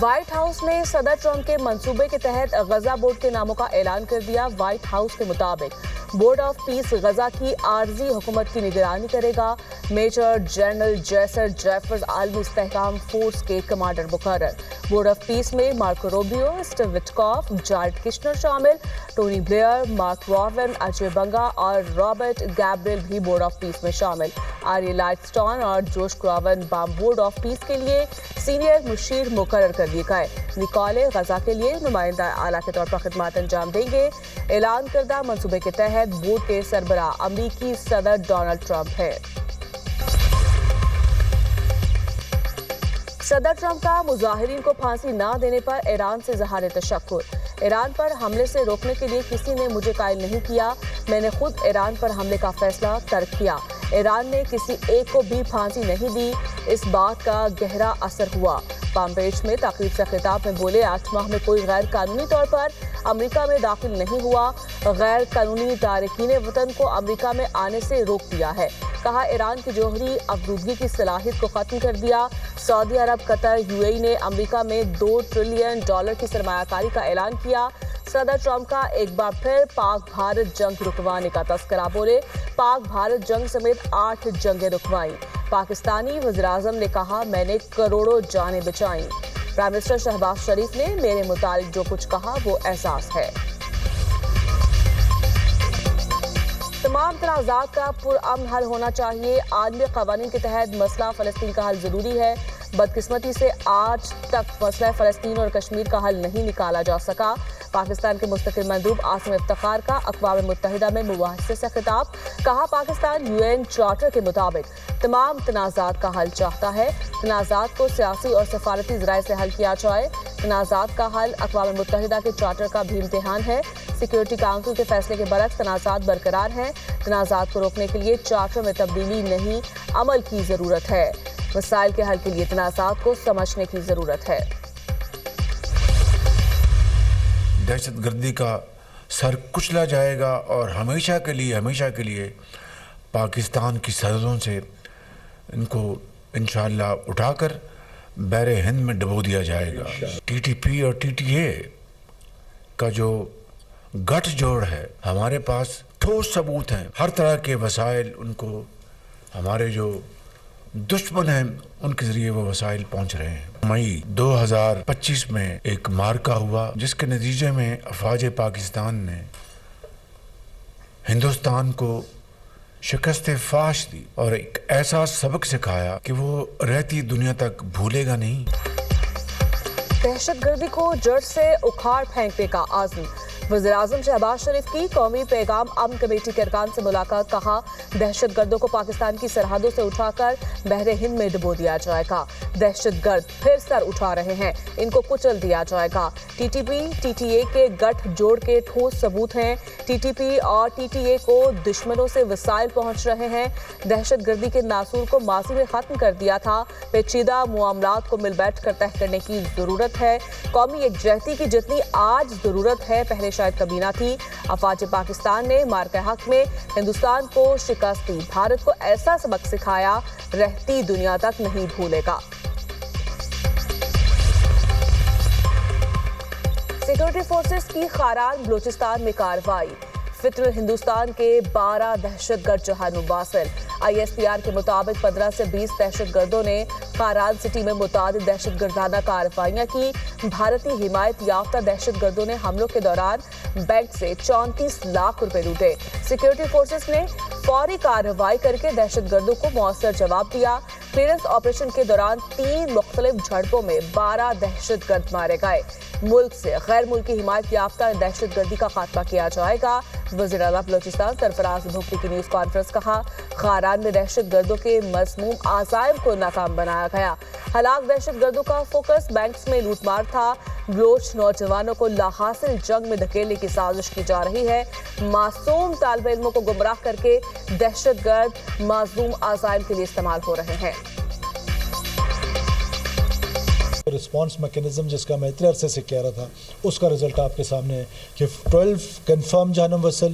White house نے صدر Trump کے منصوبے کے تحت غزہ بورڈ کے ناموں کا اعلان کر دیا۔ وائٹ ہاؤس کے مطابق بورڈ آف پیس غزہ کی عارضی حکومت کی نگرانی کرے گا۔ میجر جنرل جیسر جیفرز عالمی استحکام فورس کے کمانڈر مقرر۔ بورڈ آف پیس میں مارکو روبیو، اسٹیو وٹکاف، جارڈ کشنر شامل، ٹونی بلیئر، مارک راون، اجے بنگا اور رابرٹ گیبریل بھی بورڈ آف پیس میں شامل۔ آری لائٹ سٹون اور جوش کراون بورڈ آف پیس کے لیے سینئر مشیر مقرر کر دیے گئے۔ نکولے غزہ کے لیے نمائندہ اعلیٰ کے طور پر خدمات انجام دیں گے۔ اعلان کردہ منصوبے کے تحت بورڈ کے سربراہ امریکی صدر ڈونلڈ ٹرمپ ہے۔ صدر ٹرمپ کا مظاہرین کو پھانسی نہ دینے پر ایران سے اظہار تشکر۔ ایران پر حملے سے روکنے کے لیے کسی نے مجھے قائل نہیں کیا، میں نے خود ایران پر حملے کا فیصلہ ترک کیا۔ ایران نے کسی ایک کو بھی پھانسی نہیں دی، اس بات کا گہرا اثر ہوا۔ پام بیچ میں تقریب سے خطاب میں بولے 8 ماہ میں کوئی غیر قانونی طور پر امریکہ میں داخل نہیں ہوا، غیر قانونی تارکین وطن کو امریکہ میں آنے سے روک دیا ہے۔ کہا ایران کی جوہری افزودگی کی صلاحیت کو ختم کر دیا۔ سعودی عرب، قطر، UAE نے امریکہ میں $2 ٹریلین کی سرمایہ کاری کا اعلان کیا۔ صدر ٹرمپ کا ایک بار پھر پاک بھارت جنگ رکوانے کا تذکرہ، بولے پاک بھارت جنگ سمیت 8 جنگیں رکوائیں۔ پاکستانی وزیراعظم نے کہا میں نے کروڑوں جانیں بچائیں۔ پرائم منسٹر شہباز شریف نے میرے متعلق جو کچھ کہا وہ احساس ہے۔ تمام تنازعات کا پرامن حل ہونا چاہیے، عالمی قوانین کے تحت مسئلہ فلسطین کا حل ضروری ہے۔ بدقسمتی سے آج تک مسئلہ فلسطین اور کشمیر کا حل نہیں نکالا جا سکا۔ پاکستان کے مستقل مندوب عاصم افتخار کا اقوام متحدہ میں مباحثے سے خطاب، کہا پاکستان UN چارٹر کے مطابق تمام تنازعات کا حل چاہتا ہے، تنازعات کو سیاسی اور سفارتی ذرائع سے حل کیا جائے۔ تنازعات کا حل اقوام متحدہ کے چارٹر کا بھی امتحان ہے۔ سیکیورٹی کونسل کے فیصلے کے برعکس تنازعات برقرار ہیں۔ تنازعات کو روکنے کے لیے چارٹر میں تبدیلی نہیں، عمل کی ضرورت ہے۔ مسائل کے حل کے لیے تنازعات کو سمجھنے کی ضرورت ہے۔ دہشت گردی کا سر کچلا جائے گا اور ہمیشہ کے لیے پاکستان کی سرحدوں سے ان کو انشاءاللہ اٹھا کر بحر ہند میں ڈبو دیا جائے گا۔ TTP اور TTA کا جو گٹھ جوڑ ہے، ہمارے پاس ٹھوس ثبوت ہیں، ہر طرح کے وسائل ان کو ہمارے جو دشمن ہیں ان کے ذریعے وہ وسائل پہنچ رہے ہیں۔ مئی 2025 میں ایک مارکہ ہوا جس کے نتیجے میں افواج پاکستان نے ہندوستان کو شکست فاش دی اور ایک ایسا سبق سکھایا کہ وہ رہتی دنیا تک بھولے گا نہیں۔ دہشت گردی کو جڑ سے اکھاڑ پھینکنے کا عزم، وزیراعظم شہباز شریف کی قومی پیغام امن کمیٹی کے ارکان سے ملاقات، کہا دہشت گردوں کو پاکستان کی سرحدوں سے اٹھا کر بحر ہند میں ڈبو دیا جائے گا۔ دہشت گرد پھر سر اٹھا رہے ہیں، ان کو کچل دیا جائے گا۔ TTP TTA کے گٹھ جوڑ کے ٹھوس ثبوت ہیں۔ TTP اور TTA کو دشمنوں سے وسائل پہنچ رہے ہیں۔ دہشت گردی کے ناسور کو ماضی میں ختم کر دیا تھا، پیچیدہ معاملات کو مل بیٹھ کر طے کرنے کی ضرورت ہے۔ قومی یکجہتی کی جتنی آج ضرورت ہے پہلے شاید کبھی نہ تھی۔ افواج پاکستان نے مارکہ حق میں ہندوستان کو شکست دی، بھارت کو ایسا سبق سکھایا رہتی دنیا تک نہیں بھولے گا۔ سیکورٹی فورسز کی خاران بلوچستان میں کارروائی، فطر ہندوستان کے 12 دہشت گرد جہان مباصر۔ ISPR کے مطابق 15 سے 20 دہشت گردوں نے خاران سٹی میں متعدد دہشت گردانہ کارروائیاں کی۔ بھارتی حمایت یافتہ دہشت گردوں نے حملوں کے دوران بینک سے 34 لاکھ روپے لوٹے۔ سیکورٹی فورسز نے فوری کارروائی کر کے دہشت گردوں کو مؤثر جواب دیا۔ کلیئرنس آپریشن کے دوران 3 مختلف جھڑپوں میں 12 دہشت گرد مارے گئے۔ ملک سے غیر ملکی حمایت یافتہ دہشت گردی کا خاتمہ کیا جائے گا۔ وزیر اعلیٰ بلوچستان سرفراز بھگتی کی نیوز کانفرنس، کہا خاران میں دہشت گردوں کے مذموم عزائم کو ناکام بنایا گیا۔ ہلاک دہشت گردوں کا فوکس بینکس میں لوٹ مار تھا۔ بلوچ نوجوانوں کو لاحاصل جنگ میں دھکیلنے کی سازش کی جا رہی ہے۔ معصوم طالب علموں کو گمراہ کر کے دہشت گرد معصوم عزائم کے لیے استعمال ہو رہے ہیں۔ رسپانس میکینزم جس کا میں اتنے عرصے سے کہہ رہا تھا، اس کا رزلٹ آپ کے سامنے ہے کہ 12 کنفرم جہنم وصل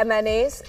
MNAs,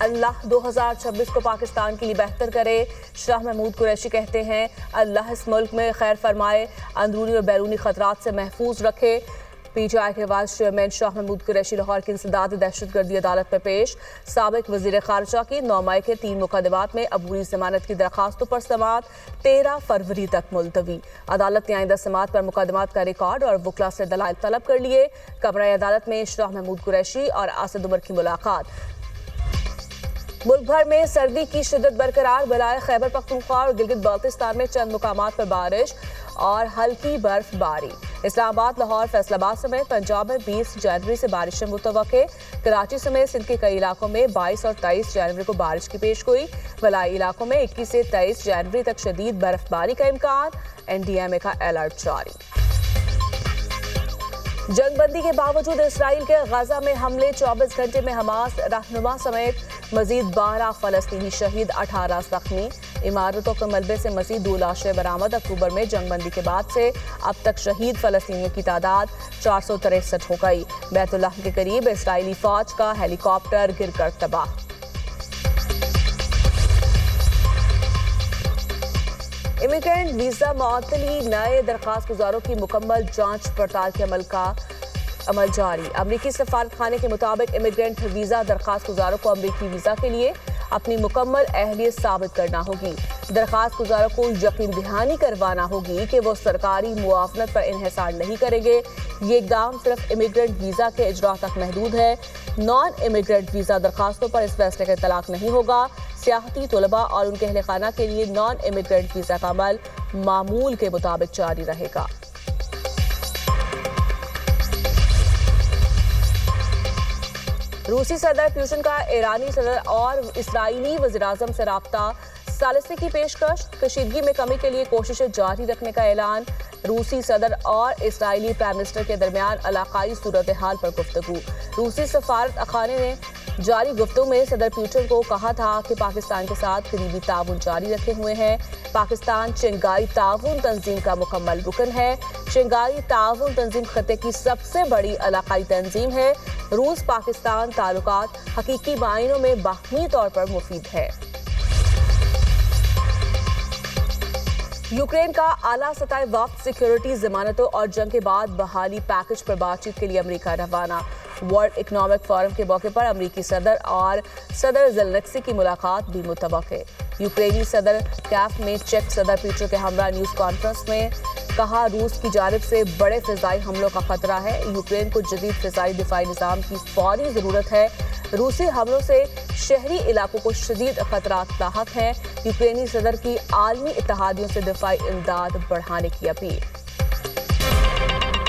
اللہ 2026 کو پاکستان کے لیے بہتر کرے، شاہ محمود قریشی کہتے ہیں اللہ اس ملک میں خیر فرمائے، اندرونی اور بیرونی خطرات سے محفوظ رکھے۔ پی ٹی آئی کے وائس چیئرمین شاہ محمود قریشی لاہور کی انسداد دہشت گردی عدالت میں پیش۔ سابق وزیر خارجہ کی 9 مئی کے 3 مقدمات میں عبوری ضمانت کی درخواستوں پر سماعت 13 فروری تک ملتوی۔ عدالت نے آئندہ سماعت پر مقدمات کا ریکارڈ اور وکلا سے دلائل طلب کر لیے۔ کمرہ عدالت میں شاہ محمود قریشی اور اسد عمر کی ملاقات۔ ملک بھر میں سردی کی شدت برقرار، بلائے خیبر پختونخوا اور گلگت بلتستان میں چند مقامات پر بارش اور ہلکی برف باری۔ اسلام آباد، لاہور، فیصل آباد سمیت پنجاب میں 20 جنوری سے بارشیں متوقع۔ کراچی سمیت سندھ کے کئی علاقوں میں 22 اور 23 جنوری کو بارش کی پیشگوئی۔ ولائی علاقوں میں 21 سے 23 جنوری تک شدید برف باری کا امکان، NDMA کا الرٹ جاری۔ جنگ بندی کے باوجود اسرائیل کے غزہ میں حملے، 24 گھنٹے میں حماس رہنما سمیت مزید 12 فلسطینی شہید، 18 زخمی۔ عمارتوں کے ملبے سے مزید 2 لاشیں برآمد۔ اکتوبر میں جنگ بندی کے بعد سے اب تک شہید فلسطینیوں کی تعداد 463 ہو گئی۔ بیت اللہ کے قریب اسرائیلی فوج کا ہیلی کاپٹر گر کر تباہ۔ امیگرینٹ ویزا معطلی، نئے درخواست گزاروں کی مکمل جانچ پڑتال کے عمل جاری۔ امریکی سفارت خانے کے مطابق امیگرینٹ ویزا درخواست گزاروں کو امریکی ویزا کے لیے اپنی مکمل اہلیت ثابت کرنا ہوگی۔ درخواست گزاروں کو یقین دہانی کروانا ہوگی کہ وہ سرکاری معاونت پر انحصار نہیں کریں گے۔ یہ اقدام صرف امیگرینٹ ویزا کے اجراء تک محدود ہے۔ نان امیگرینٹ ویزا درخواستوں پر اس فیصلے کا اطلاق نہیں ہوگا۔ سیاحتی طلباء اور ان کے اہل خانہ کے لیے نان امیگرینٹ ویزا کا عمل معمول کے مطابق جاری رہے گا۔ روسی صدر پوتن کا ایرانی صدر اور اسرائیلی وزیراعظم سے رابطہ، ثالثی کی پیشکش، کشیدگی میں کمی کے لیے کوششیں جاری رکھنے کا اعلان۔ روسی صدر اور اسرائیلی پرائم منسٹر کے درمیان علاقائی صورتحال پر گفتگو۔ روسی سفارت خانے نے جاری گفتگو میں صدر پوتن کو کہا تھا کہ پاکستان کے ساتھ قریبی تعاون جاری رکھے ہوئے ہیں۔ پاکستان شنگھائی تعاون تنظیم کا مکمل رکن ہے۔ شنگھائی تعاون تنظیم خطے کی سب سے بڑی علاقائی تنظیم ہے۔ روس پاکستان تعلقات حقیقی معنوں میں باہمی طور پر مفید ہے۔ یوکرین کا اعلیٰ سطحی وفد سیکیورٹی ضمانتوں اور جنگ کے بعد بحالی پیکج پر بات چیت کے لیے امریکہ روانہ۔ ورلڈ اکنامک فورم کے موقع پر امریکی صدر اور صدر زیلنسکی کی ملاقات بھی متوقع۔ یوکرینی صدر کیف میں چیک صدر پیٹر کے ہمراہ نیوز کانفرنس میں کہا روس کی جانب سے بڑے فضائی حملوں کا خطرہ ہے۔ یوکرین کو جدید فضائی دفاعی نظام کی فوری ضرورت ہے۔ روسی حملوں سے شہری علاقوں کو شدید خطرات لاحق ہیں۔ یوکرینی صدر کی عالمی اتحادیوں سے دفاعی امداد بڑھانے کی اپیل۔